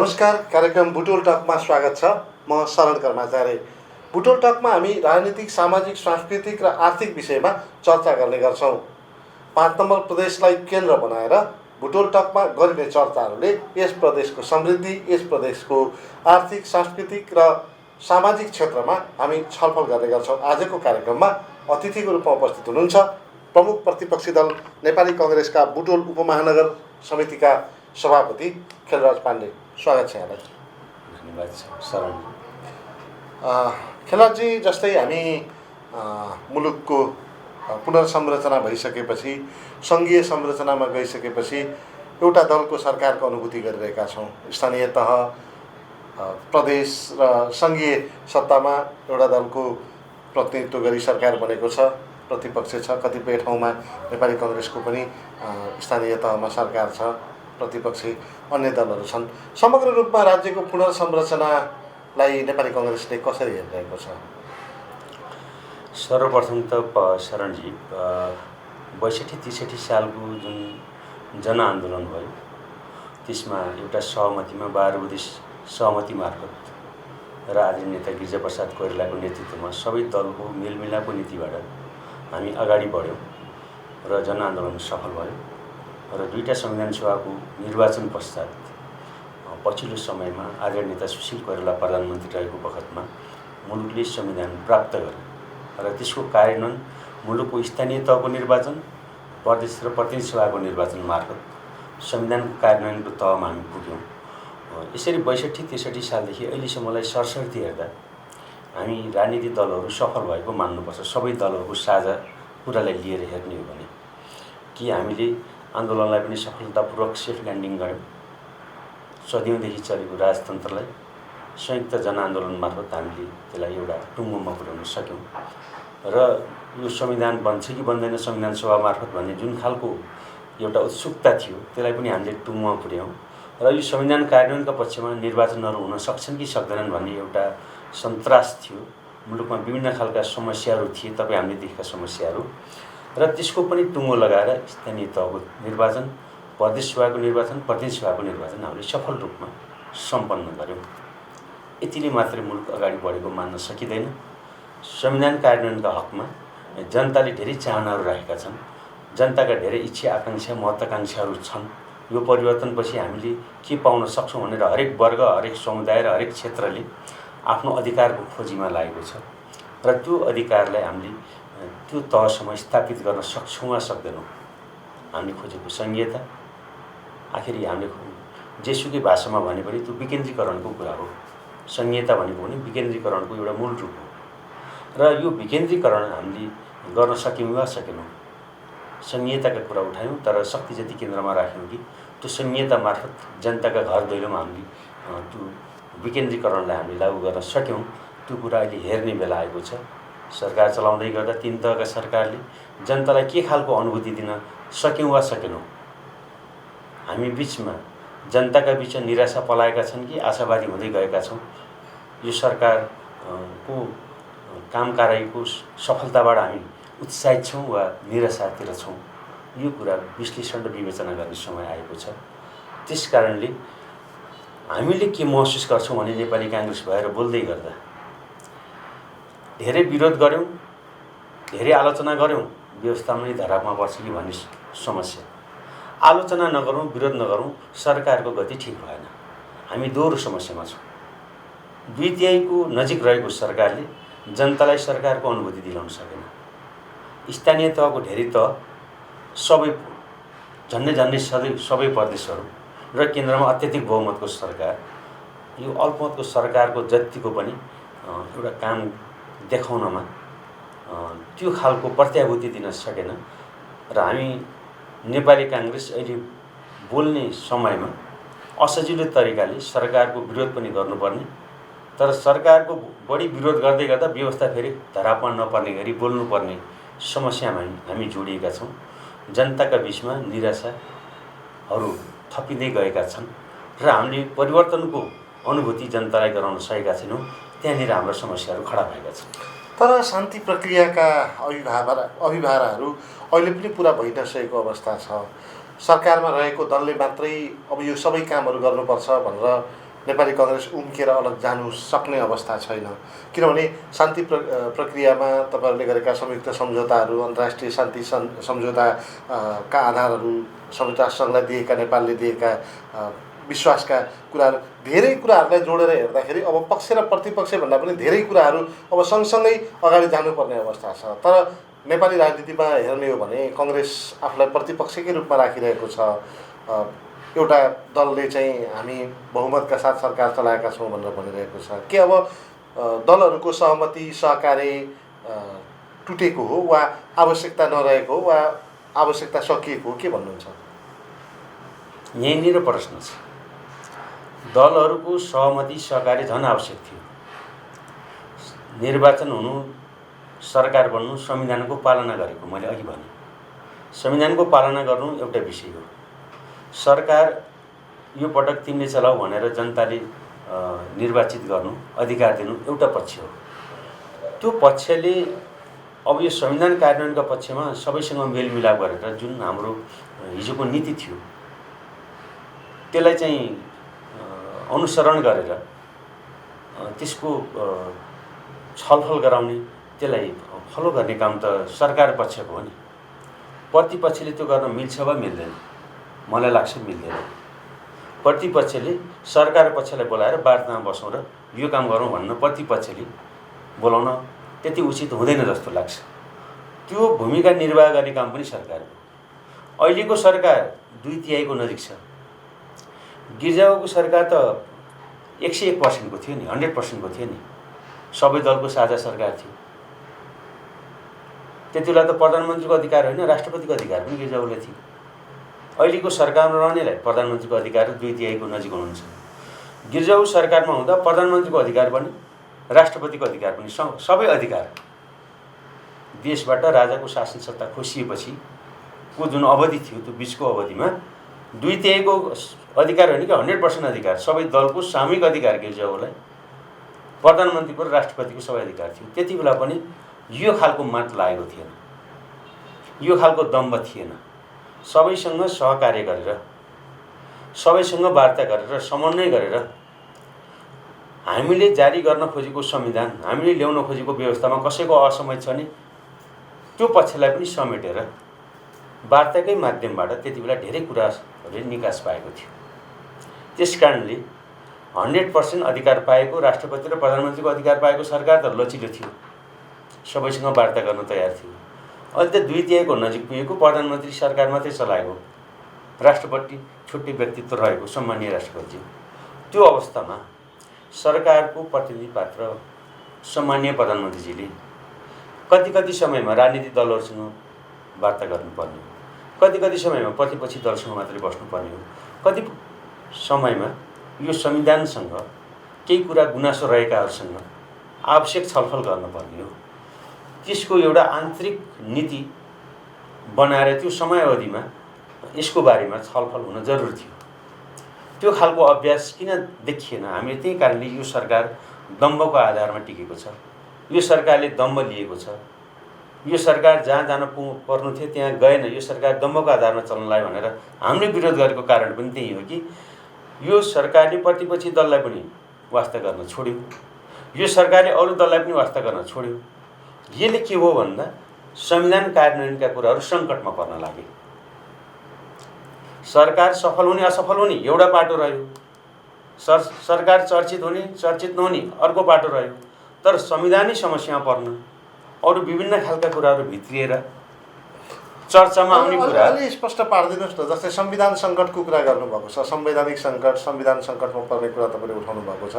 नमस्कार, कार्यक्रम बुटोल टकमा स्वागत छ। म शरण कर्माचार्य। बुटोल टकमा हामी राजनीतिक, सामाजिक, सांस्कृतिक र आर्थिक विषयमा चर्चा गर्ने गर्छौँ। 5 नम्बर प्रदेशलाई केन्द्र बनाएर बुटोल टकमा गरिने चर्चाहरूले यस प्रदेशको समृद्धि, यस प्रदेशको आर्थिक, सांस्कृतिक र सामाजिक क्षेत्रमा हामी छलफल गर्ने गर्छौँ। आजको कार्यक्रममा अतिथिको रूपमा उपस्थित हुनुहुन्छ प्रमुख प्रतिपक्षी दल नेपाली काङ्ग्रेसका बुटोल उपमहानगर समितिका सभापति खेलराज पाण्डे। स्वागत छ यहाँलाई। धन्यवाद शरण। खेलराजी, जस्तै हामी मुलुकको पुनर्संरचना भइसकेपछि, सङ्घीय संरचनामा गइसकेपछि एउटा दलको सरकारको अनुभूति गरिरहेका छौँ। स्थानीय तह, प्रदेश र सङ्घीय सत्तामा एउटा दलको प्रतिनिधित्व गरी सरकार बनेको छ, प्रतिपक्ष छ। कतिपय ठाउँमा नेपाली काङ्ग्रेसको पनि स्थानीय तहमा सरकार छ, प्रतिपक्षी अन्य दलहरू छन्। समग्र रूपमा राज्यको पुनर्संरचनालाई नेपाली काङ्ग्रेसले कसरी हेरिरहेको छ? सर्वप्रथम त शरणजी, 62-63 सालको जुन जनआन्दोलन भयो त्यसमा एउटा सहमतिमा 12 बुँदे सहमति मार्फत र आदरणीय नेता गिरिजाप्रसाद कोइरालाको नेतृत्वमा सबै दलको मेलमिलापको नीतिबाट हामी अगाडि बढ्यौँ र जनआन्दोलन सफल भयो र 2टा संविधान सभाको निर्वाचन पश्चात पछिल्लो समयमा आदरणीय नेता सुशील कोइराला प्रधानमन्त्री रहेको बखतमा मुलुकले संविधान प्राप्त गर्यो र त्यसको कार्यान्वयन मुलुकको स्थानीय तहको निर्वाचन, प्रदेश र प्रतिनिधि सभाको निर्वाचन मार्फत संविधानको कार्यान्वयनको तहमा हामी पुग्यौँ। यसरी 62-63 सालदेखि अहिलेसम्मलाई सरसर्ती हेर्दा हामी राजनीतिक दलहरू सफल भएको मान्नुपर्छ। सबै दलहरूको साझा कुरालाई लिएर हेर्ने हो भने कि हामीले आन्दोलनलाई पनि सफलतापूर्वक सेफ ल्यान्डिङ गऱ्यौँ। सदियौँदेखि चलेको राजतन्त्रलाई संयुक्त जनआन्दोलन मार्फत हामीले त्यसलाई एउटा टुङ्गोमा पुर्याउन सक्यौँ र यो संविधान बन्छ कि बन्दैन संविधान सभा मार्फत भन्ने जुन खालको एउटा उत्सुकता थियो त्यसलाई पनि हामीले टुङ्गोमा पुर्यायौँ र यो संविधान कार्यान्वयनका पक्षमा निर्वाचनहरू हुन सक्छन् कि सक्दैनन् भन्ने एउटा सन्तास थियो। मुलुकमा विभिन्न खालका समस्याहरू थिए, तपाईँ हामीले देखेका समस्याहरू, र त्यसको पनि टुङ्गो लगाएर स्थानीय तहको निर्वाचन, प्रदेश सभाको निर्वाचन, प्रतिनिधि सभाको निर्वाचन हामीले सफल रूपमा सम्पन्न गऱ्यौँ। यतिले मात्रै मुलुक अगाडि बढेको मान्न सकिँदैन। संविधान कार्यान्वयनका हकमा जनताले धेरै चाहनाहरू राखेका छन्। जनताका धेरै इच्छा, आकाङ्क्षा, महत्त्वाकाङ्क्षाहरू छन्। यो परिवर्तनपछि हामीले के पाउन सक्छौँ भनेर हरेक वर्ग, हरेक समुदाय र हरेक क्षेत्रले आफ्नो अधिकारको खोजीमा लागेको छ र त्यो अधिकारलाई हामीले त्यो तहसम्म स्थापित गर्न सक्छौँ वा सक्दैनौँ। हामीले खोजेको सङ्घीयता, आखिरी हामीले जेसुकै भाषामा भने पनि त्यो विकेन्द्रीकरणको कुरा हो। सङ्घीयता भनेको पनि विकेन्द्रीकरणको एउटा मूल रूप हो र यो विकेन्द्रीकरण हामीले गर्न सक्यौँ वा सकेनौँ। सङ्घीयताका कुरा उठायौँ तर शक्ति जति केन्द्रमा राख्यौँ कि त्यो सङ्घीयता मार्फत जनताका घर दैलोमा हामीले त्यो विकेन्द्रीकरणलाई हामीले लागू गर्न सक्यौँ। त्यो कुरा अहिले हेर्ने बेला आएको छ। सरकार चलाउँदै गर्दा 3 तहका सरकारले जनतालाई के खालको अनुभूति दिन सक्यौँ वा सकेनौँ। हामी बिचमा जनताका बिचमा निराशा पलाएका छन् कि आशावादी हुँदै गएका छौँ। यो सरकारको काम कारबाहीको सफलताबाट हामी उत्साहित छौँ वा निराशातिर छौँ। यो कुरा विश्लेषण र विवेचना गर्ने समय आएको छ। त्यस कारणले हामीले के महसुस गर्छौँ भने नेपाली काङ्ग्रेस भएर बोल्दै गर्दा धेरै विरोध गऱ्यौँ, धेरै आलोचना गऱ्यौँ, व्यवस्थामा नै धरापमा पर्छ कि भन्ने समस्या। आलोचना नगरौँ, विरोध नगरौँ, सरकारको गति ठिक भएन। हामी दोहोरो समस्यामा छौँ। 2/3को नजिक रहेको सरकारले जनतालाई सरकारको अनुभूति दिलाउन सकेन। स्थानीय तहको धेरै तह, सबै झन्डै सबै प्रदेशहरू र केन्द्रमा अत्याधिक बहुमतको सरकार, यो अल्पमतको सरकारको जतिको पनि एउटा काम देखाउनमा त्यो खालको प्रत्याभूति दिन सकेन र हामी नेपाली काङ्ग्रेस अहिले बोल्ने समयमा असजिलो तरिकाले सरकारको विरोध पनि गर्नुपर्ने, तर सरकारको बढी विरोध गर्दै गर्दा व्यवस्था फेरि धरापमा नपर्ने गरी बोल्नुपर्ने समस्यामा हामी जोडिएका छौँ। जनताका बिचमा निराशाहरू थपिँदै गएका छन् र हामीले परिवर्तनको अनुभूति जनतालाई गराउन सकेका छैनौँ। त्यहाँनिर हाम्रा समस्याहरू खडा भएका छन्। तर शान्ति प्रक्रियाका अभिभावनाहरू अहिले पनि पुरा भइ नसकेको अवस्था छ। सरकारमा रहेको दलले मात्रै अब यो सबै कामहरू गर्नुपर्छ भनेर नेपाली कङ्ग्रेस उम्किएर अलग जानु सक्ने अवस्था छैन, किनभने शान्ति प्रक्रियामा तपाईँहरूले गरेका संयुक्त सम्झौताहरू, अन्तर्राष्ट्रिय शान्ति सम्झौता का आधारहरू, संयुक्त राष्ट्रसङ्घलाई दिएका, नेपालले दिएका विश्वासका कुराहरू, धेरै कुराहरूलाई जोडेर हेर्दाखेरि अब पक्ष र प्रतिपक्ष भन्दा पनि धेरै कुराहरू अब सँगसँगै अगाडि जानुपर्ने अवस्था छ। तर नेपाली राजनीतिमा हेर्ने हो भने कङ्ग्रेस आफूलाई प्रतिपक्षकै रूपमा राखिरहेको छ। एउटा दलले चाहिँ हामी बहुमतका साथ सरकार चलाएका छौँ भनेर भनिरहेको छ। के अब दलहरूको सहमति सहकार्य टुटेको हो वा आवश्यकता नरहेको हो वा आवश्यकता सकिएको हो, के भन्नुहुन्छ? यहीँनिर प्रश्न छ। दलहरूको सहमति सहकार्य झन् आवश्यक थियो। निर्वाचन हुनु, सरकार बन्नु संविधानको पालना गरेको मैले अघि भने। संविधानको पालना गर्नु एउटा विषय हो। सरकार यो पटक तिमीले चलाऊ भनेर जनताले निर्वाचित गर्नु अधिकार दिनु एउटा पक्ष हो। त्यो पक्षले अब यो संविधान कार्यान्वयनका पक्षमा सबैसँग मेलमिलाप गरेर जुन हाम्रो हिजोको नीति थियो त्यसलाई चाहिँ अनुसरण गरेर त्यसको छलफल गराउने, त्यसलाई फलो गर्ने काम त सरकार पक्षको हो नि। प्रतिपक्षले त्यो गर्न मिल्छ वा मिल्दैन? मलाई लाग्छ मिल्दैन। प्रतिपक्षले सरकार पक्षलाई बोलाएर वार्तामा बसौँ र यो काम गरौँ भन्न प्रतिपक्षले बोलाउन त्यति उचित हुँदैन जस्तो लाग्छ। त्यो भूमिका निर्वाह गर्ने काम पनि सरकारको। अहिलेको सरकार 2/3 नजिक छ। गिर्जाको सरकार त 101% को थियो नि, 100% को थियो नि। सबै दलको साझा सरकार थियो। त्यति बेला त प्रधानमन्त्रीको अधिकार होइन, राष्ट्रपतिको अधिकार पनि गिर्जाले थियो। अहिलेको सरकारमा रहनेलाई प्रधानमन्त्रीको अधिकार 2/3 को नजिक हुनुहुन्छ। गिर्जाको सरकारमा हुँदा प्रधानमन्त्रीको अधिकार पनि राष्ट्रपतिको अधिकार पनि सबै अधिकार देशबाट राजाको शासन सत्ता खोसिएपछि को जुन अवधि थियो त्यो बिचको अवधिमा 2/3 को अधिकार होइन कि 100% अधिकार सबै दलको सामूहिक अधिकार गिर्जालाई प्रधानमन्त्रीको र राष्ट्रपतिको सबै अधिकार थियो। त्यति बेला पनि यो खालको मात लागेको थिएन, यो खालको दम्भ थिएन। सबैसँग सहकार्य गरेर, सबैसँग वार्ता गरेर, समन्वय गरेर हामीले जारी गर्न खोजेको संविधान, हामीले ल्याउन खोजेको व्यवस्थामा कसैको असहमति छ नि त्यो पक्षलाई पनि समेटेर वार्ताकै माध्यमबाट त्यति बेला धेरै कुराहरूले निकास पाएको थियो। त्यसकारणले 100% अधिकार पाएको राष्ट्रपति र प्रधानमन्त्रीको अधिकार पाएको सरकार त लचिलो थियो, सबैसँग वार्ता गर्न तयार थियो। अहिले त 2/3 को नजिक पुगेको प्रधानमन्त्री सरकार मात्रै चलाएको, राष्ट्रपति छुट्टै व्यक्तित्व रहेको सम्मानीय राष्ट्रपति। त्यो अवस्थामा सरकारको प्रतिनिधि पात्र सम्मानीय प्रधानमन्त्रीजीले कति समयमा राजनीतिक दलहरूसँग वार्ता गर्नुपर्ने हो, कति समयमा प्रतिपक्षी दलसँग मात्रै बस्नुपर्ने हो, कति समयमा यो संविधानसँग केही कुरा गुनासो रहेकाहरूसँग आवश्यक छलफल गर्नुपर्ने हो। त्यसको एउटा आन्तरिक नीति बनाएर त्यो समयावधिमा यसको बारेमा छलफल हुन जरुरी थियो। त्यो खालको अभ्यास किन देखिएन? हामीले त्यही कारणले यो सरकार दम्भको आधारमा टिकेको छ। यो सरकारले दम्भ लिएको छ। यो सरकार जहाँ जान पर्नु थियो त्यहाँ गएन। यो सरकार दम्भको आधारमा चल्न लाग्यो भनेर हामीले विरोध गरेको कारण पनि त्यही हो कि यो सरकारले प्रतिपक्षी दललाई पनि वास्ता गर्न छोड्यो, यो सरकारले अरू दललाई पनि वास्ता गर्न छोड्यो। यसले के हो भन्दा संविधान कार्यान्वयनका कुराहरू सङ्कटमा पर्न लागे। सरकार सफल हुने असफल हुने एउटा बाटो रह्यो, सरकार चर्चित हुने चर्चित नहुने अर्को बाटो रह्यो। तर संविधानिक समस्यामा पर्न अरू विभिन्न खालका कुराहरू भित्रिएर चर्चामा आउने कुरा अलि स्पष्ट पारिदिनुहोस् न। जस्तै संविधान सङ्कटको कुरा गर्नुभएको छ, संवैधानिक सङ्कट, संविधान सङ्कटमा पर्ने कुरा तपाईँले उठाउनु भएको छ।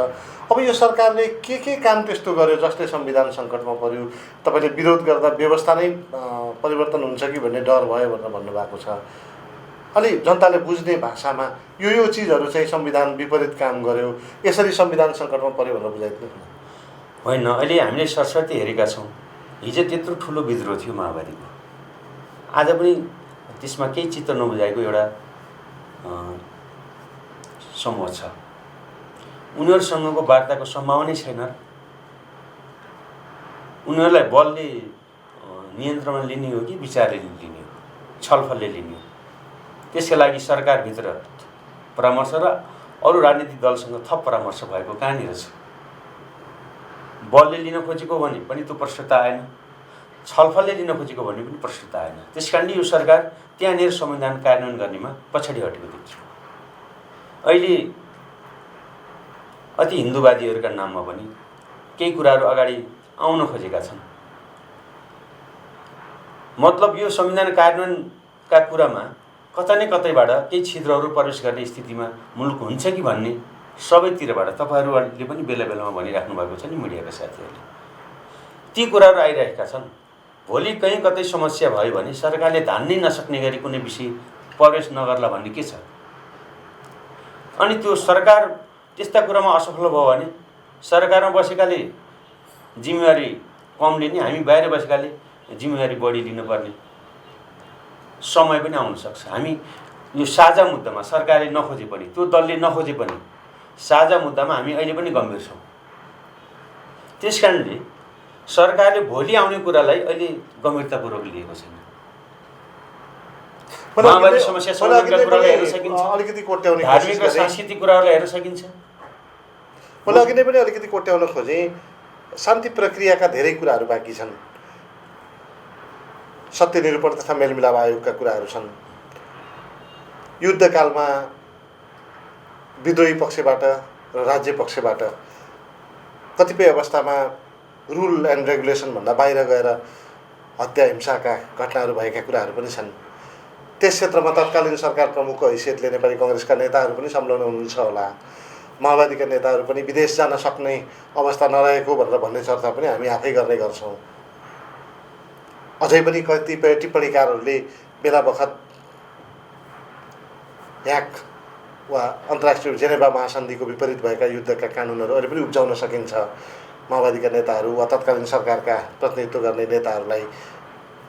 अब यो सरकारले के काम त्यस्तो गर्यो जसले संविधान सङ्कटमा पर्यो? तपाईँले विरोध गर्दा व्यवस्था नै परिवर्तन हुन्छ कि भन्ने डर भयो भनेर भन्नुभएको छ। अलि जनताले बुझ्ने भाषामा यो चिजहरू चाहिँ संविधान विपरीत काम गर्यो, यसरी संविधान सङ्कटमा पर्यो भनेर बुझाइदिनु न। होइन, अहिले हामीले सरस्वती हेरेका छौँ। हिजो त्यत्रो ठुलो विद्रोह थियो माओवादीको, आज पनि त्यसमा केही चित्त नबुझाएको एउटा समूह छ। उनीहरूसँगको वार्ताको सम्भावनै छैन। उनीहरूलाई बलले नियन्त्रणमा लिने हो कि विचारले लिने हो, छलफलले लिने हो? त्यसका लागि सरकारभित्र परामर्श र अरू राजनीतिक दलसँग थप परामर्श भएको कहाँनिर छ? बलले लिन खोजेको भने पनि त्यो प्रश्नता आएन, छलफलले लिन खोजेको भने पनि प्रश्नता आएन। त्यस कारणले यो सरकार त्यहाँनिर संविधान कार्यान्वयन गर्नेमा पछाडि हटेको देख्छु। अहिले अति हिन्दूवादीहरूका नाममा पनि केही कुराहरू अगाडि आउन खोजेका छन्। मतलब यो संविधान कार्यान्वयनका कुरामा कता न कतैबाट केही छिद्रहरू प्रवेश गर्ने स्थितिमा मुलुक हुन्छ कि भन्ने सबैतिरबाट तपाईँहरूले पनि बेला बेलामा भनिराख्नु भएको छ नि, मिडियाका साथीहरूले। ती कुराहरू आइरहेका छन्। भोलि कहीँ कतै समस्या भयो भने सरकारले धान्नै नसक्ने गरी कुनै विषय प्रवेश नगर्ला भन्ने के छ? अनि त्यो सरकार त्यस्ता कुरामा असफल भयो भने सरकारमा बसेकाले जिम्मेवारी कम लिने, हामी बाहिर बसेकाले जिम्मेवारी बढी लिनुपर्ने समय पनि आउन सक्छ। हामी यो साझा मुद्दामा सरकारले नखोजे पनि, त्यो दलले नखोजे पनि साझा मुद्दामा हामी अहिले पनि गम्भीर छौँ। त्यस कारणले सरकारले भोलि आउने कुरालाई अहिले गम्भीरतापूर्वक लिएको छैन। माओवादी समस्या समाधानका कुरालाई हेर्न सकिन्छ, अलिकति कोट्याउने धार्मिक र सांस्कृतिक कुराहरूलाई हेर्न सकिन्छ। मैले अघि नै पनि अलिकति कोट्याउन खोजेँ। शान्ति प्रक्रियाका धेरै कुराहरू बाँकी छन्। सत्य निरूपण तथा मेलमिलाप आयोगका कुराहरू छन्। युद्धकालमा विद्रोही पक्षबाट र राज्य पक्षबाट कतिपय अवस्थामा रुल एन्ड रेगुलेसनभन्दा बाहिर गएर हत्या हिंसाका घटनाहरू भएका कुराहरू पनि छन्। त्यस क्षेत्रमा तत्कालीन सरकार प्रमुखको हैसियतले नेपाली कङ्ग्रेसका नेताहरू पनि संलग्न हुनुहुन्छ होला। माओवादीका नेताहरू पनि विदेश जान सक्ने अवस्था नरहेको भनेर भन्ने चर्चा पनि हामी आफै गर्ने गर्छौँ। अझै पनि कतिपय टिप्पणीकारहरूले बेला बखत ह्याक वा अन्तर्राष्ट्रिय जेनेभा महासन्धिको विपरीत भएका युद्धका कानुनहरू अहिले पनि उब्जाउन सकिन्छ। माओवादीका नेताहरू वा तत्कालीन सरकारका प्रतिनिधित्व गर्ने नेताहरूलाई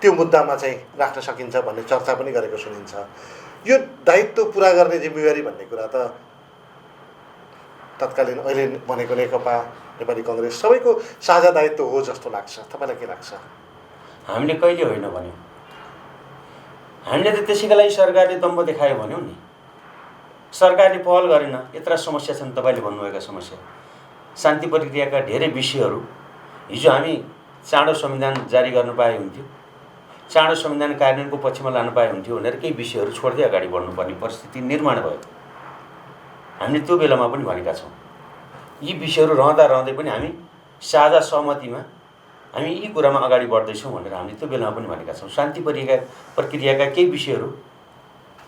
त्यो मुद्दामा चाहिँ राख्न सकिन्छ भन्ने चर्चा पनि गरेको सुनिन्छ। यो दायित्व पुरा गर्ने जिम्मेवारी भन्ने कुरा त तत्कालीन अहिले भनेको नेकपा, नेपाली कङ्ग्रेस सबैको साझा दायित्व हो जस्तो लाग्छ। तपाईँलाई के लाग्छ? हामीले कहिले होइन भन्यौँ। हामीले त त्यसैका लागि सरकारले दम्ब देखायो भन्यौँ नि। सरकारले पहल गरेन। यत्रा समस्या छन्, तपाईँले भन्नुभएका समस्या, शान्ति प्रक्रियाका धेरै विषयहरू। हिजो हामी चाँडो संविधान जारी गर्न पाए हुन्थ्यो, चाँडो संविधान कार्यान्वयनको पक्षमा लान पाए हुन्थ्यो भनेर केही विषयहरू छोड्दै अगाडि बढ्नुपर्ने परिस्थिति निर्माण भयो। हामीले त्यो बेलामा पनि भनेका छौँ। यी विषयहरू रहँदा रहँदै पनि हामी साझा सहमतिमा हामी यी कुरामा अगाडि बढ्दैछौँ भनेर हामीले त्यो बेलामा पनि भनेका छौँ। शान्ति प्रक्रियाका केही विषयहरू,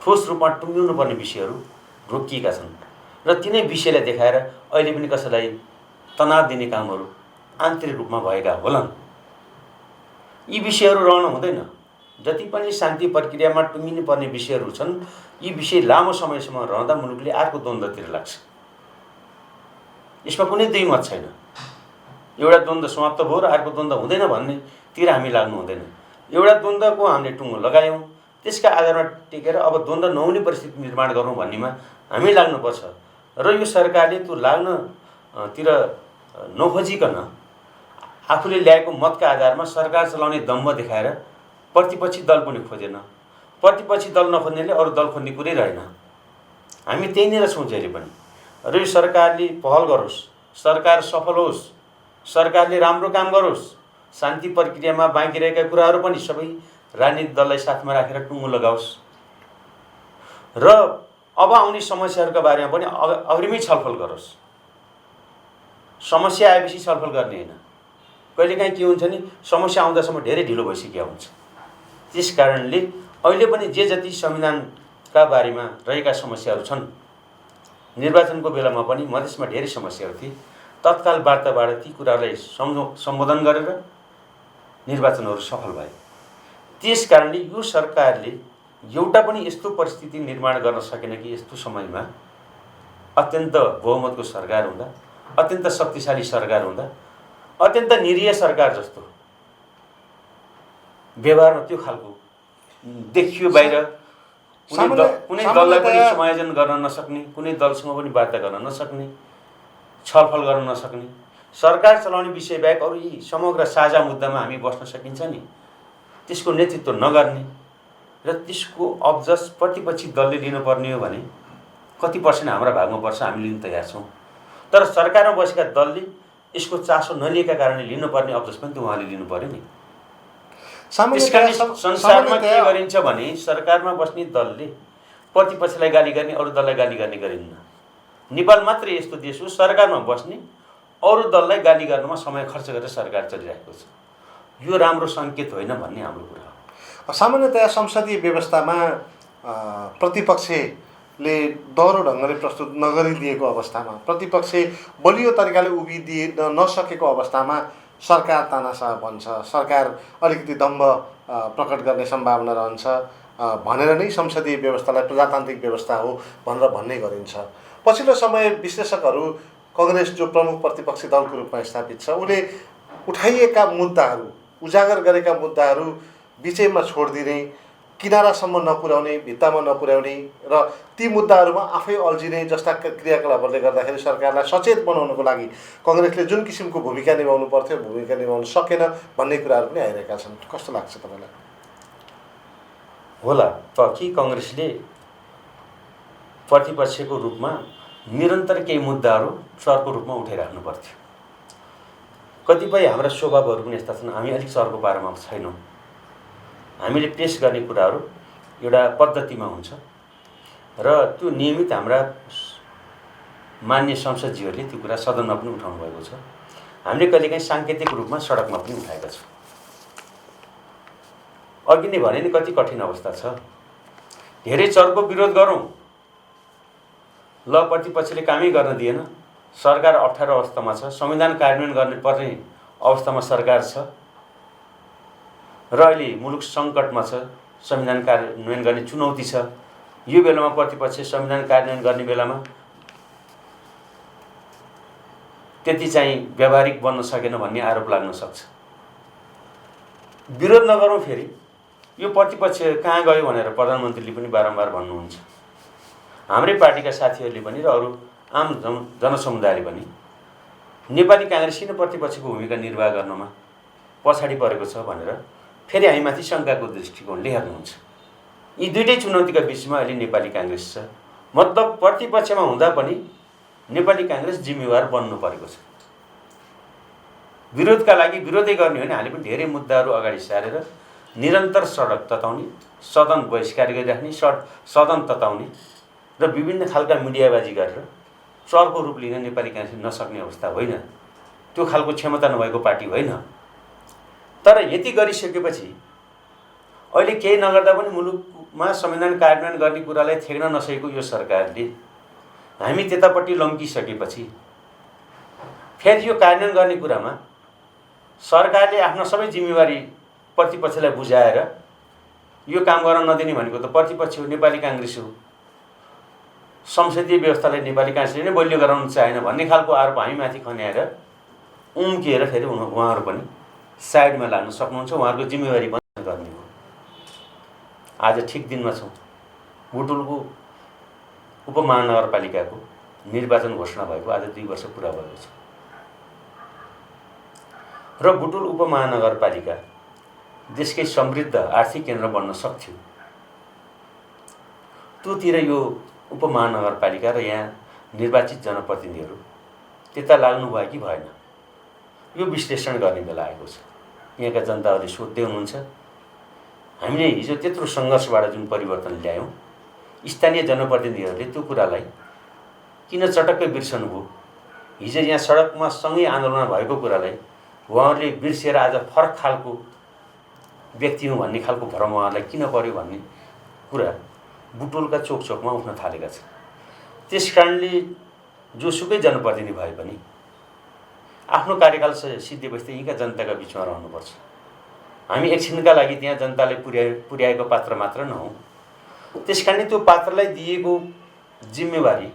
ठोस रूपमा टुङ्ग्याउनुपर्ने विषयहरू रोकिएका छन् र तिनै विषयलाई देखाएर अहिले पनि कसैलाई तनाव दिने कामहरू आन्तरिक रूपमा भएका होलान्। यी विषयहरू रहन हुँदैन। जति पनि शान्ति प्रक्रियामा टुङ्गिनु पर्ने विषयहरू छन्, यी विषय लामो समयसम्म रहँदा मुलुकले अर्को द्वन्द्वतिर लाग्छ। यसमा कुनै दुई मत छैन। एउटा द्वन्द्व समाप्त भयो र अर्को द्वन्द्व हुँदैन भन्नेतिर हामी लाग्नु हुँदैन। एउटा द्वन्द्वको हामीले टुङ्गो लगायौँ, त्यसका आधारमा टेकेर अब द्वन्द्व नहुने परिस्थिति निर्माण गरौँ भन्नेमा हामी लाग्नुपर्छ। र यो सरकारले त्यो लाग्नतिर नखोजिकन आफूले ल्याएको मतका आधारमा सरकार चलाउने दम्ब देखाएर प्रतिपक्षी दल पनि खोजेन। प्रतिपक्षी दल नखोज्नेले अरू दल खोज्ने कुरै रहेन। हामी त्यहीँनिर छौँ जहिले पनि। र यो सरकारले पहल गरोस्, सरकार सफल होस्, सरकारले राम्रो काम गरोस्, शान्ति प्रक्रियामा बाँकी रहेका कुराहरू पनि सबै राजनीतिक दललाई साथमा राखेर टुङ्गो लगाओस् र अब आउने समस्याहरूका बारेमा पनि अग्रिमै छलफल गरोस्। समस्या आएपछि छलफल गर्ने होइन। कहिलेकाहीँ के हुन्छ नि, समस्या आउँदासम्म धेरै ढिलो भइसकेको हुन्छ। त्यस कारणले अहिले पनि जे जति संविधानका बारेमा रहेका समस्याहरू छन्, निर्वाचनको बेलामा पनि मधेसमा धेरै समस्याहरू थिए, तत्काल वार्ताबाट ती कुराहरूलाई सम्बोधन गरेर निर्वाचनहरू सफल भए। त्यस कारणले यो सरकारले एउटा पनि यस्तो परिस्थिति निर्माण गर्न सकेन कि यस्तो समयमा अत्यन्त बहुमतको सरकार हुँदा, अत्यन्त शक्तिशाली सरकार हुँदा, अत्यन्त निरीह सरकार जस्तो व्यवहारमा त्यो खालको देखियो। बाहिर कुनै दललाई पनि समायोजन गर्न नसक्ने, कुनै दलसँग पनि वार्ता गर्न नसक्ने, छलफल गर्न नसक्ने, सरकार चलाउने विषय बाहेक अरू यी समग्र साझा मुद्दामा हामी बस्न सकिन्छ नि, त्यसको नेतृत्व नगर्ने र त्यसको अब्जस प्रतिपक्षी दलले लिनुपर्ने हो भने कति पर्सेन्ट हाम्रा भागमा पर्छ हामी लिन तयार छौँ। तर सरकारमा बसेका दलले यसको चासो नलिएका कारणले लिनुपर्ने अवसर पनि त उहाँले लिनु पर्यो नि। त्यस कारण संसारमा के गरिन्छ भने सरकारमा बस्ने दलले प्रतिपक्षलाई गाली गर्ने, अरू दललाई गाली गर्ने गरिन्न। नेपाल मात्रै यस्तो देश हो सरकारमा बस्ने अरू दललाई गाली गर्नमा समय खर्च गरेर सरकार चलिरहेको छ। यो राम्रो सङ्केत होइन भन्ने हाम्रो कुरा हो। सामान्यतया संसदीय व्यवस्थामा प्रतिपक्षले दह्रो ढङ्गले प्रस्तुत नगरिदिएको अवस्थामा, प्रतिपक्ष बलियो तरिकाले उभिदिन नसकेको अवस्थामा सरकार तानासा भन्छ, सरकार अलिकति दम्भ प्रकट गर्ने सम्भावना रहन्छ भनेर नै संसदीय व्यवस्थालाई प्रजातान्त्रिक व्यवस्था हो भनेर भन्ने गरिन्छ। पछिल्लो समय विश्लेषकहरू काङ्ग्रेस जो प्रमुख प्रतिपक्षी दलको रूपमा स्थापित छ उसले उठाइएका मुद्दाहरू, उजागर गरेका मुद्दाहरू बिचैमा छोडिदिने, किनारासम्म नपुर्याउने, भित्तामा नपुर्याउने र ती मुद्दाहरूमा आफै अल्झिने जस्ता क्रियाकलापहरूले गर्दाखेरि सरकारलाई सचेत बनाउनको लागि काङ्ग्रेसले जुन किसिमको भूमिका निभाउनु पर्थ्यो भूमिका निभाउन सकेन भन्ने कुराहरू पनि आइरहेका छन्। कस्तो लाग्छ तपाईँलाई? होला त कि काङ्ग्रेसले प्रतिपक्षको रूपमा निरन्तर केही मुद्दाहरू चरको रूपमा उठाइराख्नु पर्थ्यो। कतिपय हाम्रा स्वभावहरू पनि यस्ता छन्, हामी अलिक चरको पारामा छैनौँ। हामीले पेस गर्ने कुराहरू एउटा पद्धतिमा हुन्छ र त्यो नियमित हाम्रा मान्य संसदजीहरूले त्यो कुरा सदनमा पनि उठाउनु भएको छ। हामीले कहिलेकाहीँ साङ्केतिक रूपमा सडकमा पनि उठाएका छौँ। अघि नै भने नि कति कठिन अवस्था छ। धेरै चरको विरोध गरौँ, ल प्रतिपक्षले कामै गर्न दिएन, सरकार अप्ठ्यारो अवस्थामा छ, संविधान कार्यान्वयन गर्ने पर्ने अवस्थामा सरकार छ र अहिले मुलुक सङ्कटमा छ, संविधान कार्यान्वयन गर्ने चुनौती छ। यो बेलामा प्रतिपक्ष संविधान कार्यान्वयन गर्ने बेलामा त्यति चाहिँ व्यावहारिक बन्न सकेन भन्ने आरोप लाग्न सक्छ। विरोध नगरौँ, फेरि यो प्रतिपक्ष कहाँ गयो भनेर प्रधानमन्त्रीले पनि बारम्बार भन्नुहुन्छ। हाम्रै पार्टीका साथीहरूले पनि र अरू आम जनसमुदायले पनि नेपाली काङ्ग्रेस किन प्रतिपक्षको भूमिका निर्वाह गर्नमा पछाडि परेको छ भनेर फेरि हामीमाथि शङ्काको दृष्टिकोणले हेर्नुहुन्छ। यी दुईटै चुनौतीका बिचमा अहिले नेपाली काङ्ग्रेस छ। मतलब प्रतिपक्षमा हुँदा पनि नेपाली काङ्ग्रेस जिम्मेवार बन्नु परेको छ। विरोधका लागि विरोधै गर्ने हो भने हामीले पनि धेरै मुद्दाहरू अगाडि सारेर निरन्तर सडक तताउने, सदन बहिष्कार गरिराख्ने, सदन तताउने र विभिन्न खालका मिडियाबाजी गरेर चरको रूप लिन नेपाली काङ्ग्रेसले नसक्ने अवस्था होइन। त्यो खालको क्षमता नभएको पार्टी होइन। तर यति गरिसकेपछि अहिले केही नगर्दा पनि मुलुकमा संविधान कार्यान्वयन गर्ने कुरालाई थेक्न नसकेको यो सरकारले हामी त्यतापट्टि लम्किसकेपछि फेरि यो कार्यान्वयन गर्ने कुरामा सरकारले आफ्नो सबै जिम्मेवारी प्रतिपक्षलाई बुझाएर यो काम गर्न नदिने भनेको त प्रतिपक्ष हो, नेपाली काङ्ग्रेस हो। संसदीय व्यवस्थालाई नेपाली काङ्ग्रेसले नै बलियो गराउन चाहेन भन्ने खालको आरोप हामीमाथि खन्याएर उम्किएर फेरि उहाँहरू पनि साइडमा लाग्न सक्नुहुन्छ। उहाँहरूको जिम्मेवारी पनि गर्ने हो। आज ठिक दिनमा छौँ। बुटुलको उपमहानगरपालिकाको निर्वाचन घोषणा भएको आज 2 वर्ष पुरा भएको छ र बुटुल उपमहानगरपालिका देशकै समृद्ध आर्थिक केन्द्र बन्न सक्थ्यो। त्योतिर यो उपमहानगरपालिका र यहाँ निर्वाचित जनप्रतिनिधिहरू त्यता लाग्नुभयो कि भएन, यो विश्लेषण गर्ने बेला आएको छ। यहाँका जनताहरूले सोध्दै हुनुहुन्छ, हामीले हिजो त्यत्रो सङ्घर्षबाट जुन परिवर्तन ल्यायौँ, स्थानीय जनप्रतिनिधिहरूले त्यो कुरालाई किन चटक्कै बिर्सनुभयो? हिजो यहाँ सडकमा सँगै आन्दोलन भएको कुरालाई उहाँहरूले बिर्सेर आज फरक खालको व्यक्ति हुँ भन्ने खालको भ्रम उहाँहरूलाई किन पर्यो भन्ने कुरा बुटोलका चोकचोकमा उठ्न थालेका छन्। त्यस कारणले जोसुकै जनप्रतिनिधि भए पनि आफ्नो कार्यकाल सिद्धेपछि यहीँका जनताका बिचमा रहनुपर्छ। हामी एकछिनका लागि त्यहाँ जनताले पुर्याएको पात्र मात्र नहौँ। त्यस कारणले त्यो पात्रलाई दिएको जिम्मेवारी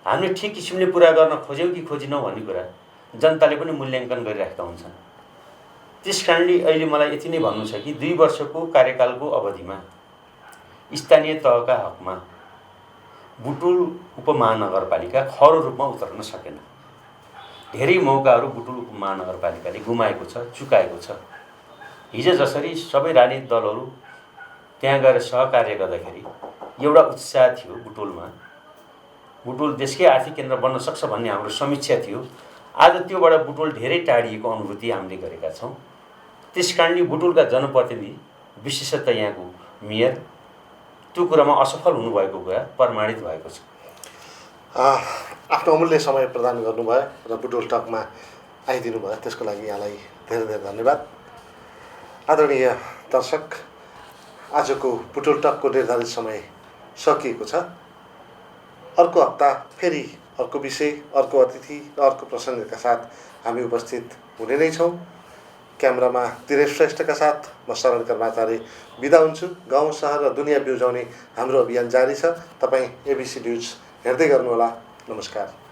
हामीले ठिक किसिमले पुरा गर्न खोज्यौँ कि खोजिनौँ भन्ने कुरा जनताले पनि मूल्याङ्कन गरिरहेका हुन्छन्। त्यस कारणले अहिले मलाई यति नै भन्नु छ कि 2 वर्षको कार्यकालको अवधिमा स्थानीय तहका हकमा बुटुल उपमहानगरपालिका खरो रूपमा उतर्न सकेन। धेरै मौकाहरू बुटुल उपमहानगरपालिकाले गुमाएको छ, चुकाएको छ। हिजो जसरी सबै राजनीतिक दलहरू त्यहाँ गएर सहकार्य गर्दाखेरि एउटा उत्साह थियो बुटुलमा, बुटवल देशकै आर्थिक केन्द्र बन्न सक्छ भन्ने हाम्रो समीक्षा थियो। आज त्योबाट बुटवल धेरै टाढिएको अनुभूति हामीले गरेका छौँ। त्यसकारणले बुटवलका जनप्रतिनिधि विशेषतः यहाँको मेयर त्यो कुरामा असफल हुनुभएको कुरा प्रमाणित भएको छ। आफ्नो अमूल्य समय प्रदान गर्नुभयो र बुटवल टकमा आइदिनु भयो, त्यसको लागि यहाँलाई धेरै धेरै धन्यवाद। आदरणीय दर्शक, आजको बुटवल टकको निर्धारित समय सकिएको छ। अर्को हप्ता फेरि अर्को विषय, अर्को अतिथि र अर्को प्रसङ्गका साथ हामी उपस्थित हुने नै छौँ। क्यामेरामा दिनेश श्रेष्ठका साथ म शरण कर्माचार्य बिदा हुन्छु। गाउँ सहर र दुनियाँ बिउजाउने हाम्रो अभियान जारी छ। तपाईँ एबिसी न्युज हेर्दै गर्नुहोला। नमस्कार।